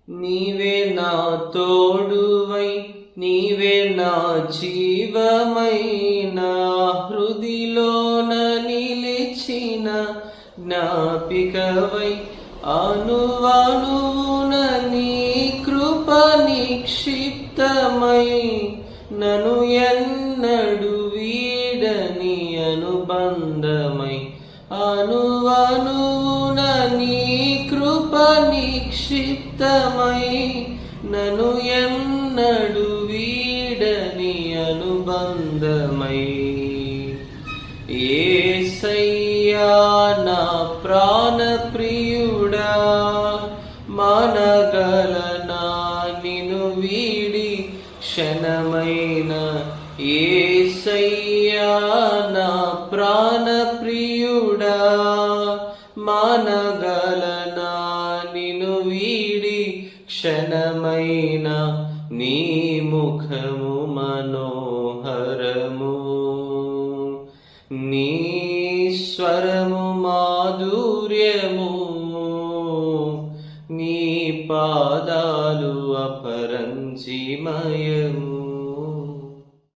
నీవే నా తోడువై నీవే నా జీవమై నా హృదిలోన నిలిచిన జ్ఞాపికవై అనువనువున నీ కృప నిక్షిప్తమై నను ఎన్నడు వీడని అనుబంధమై అనువనువున నీ కృప నిక్షిప్తమై నను ఎన్నడు వీడని అనుబంధమై యేసయ్యా నా ప్రాణప్రియుడా మనగలనా నిన్ను వీడి క్షణమైన యేసయ్యా నా ప్రాణప్రియుడా మనగలనా నిన్ను వీడి క్షణమైన నీ ముఖము మనోహరము నీ స్వరము మాధుర్యము నీ పాదాలు అపరంజిమయము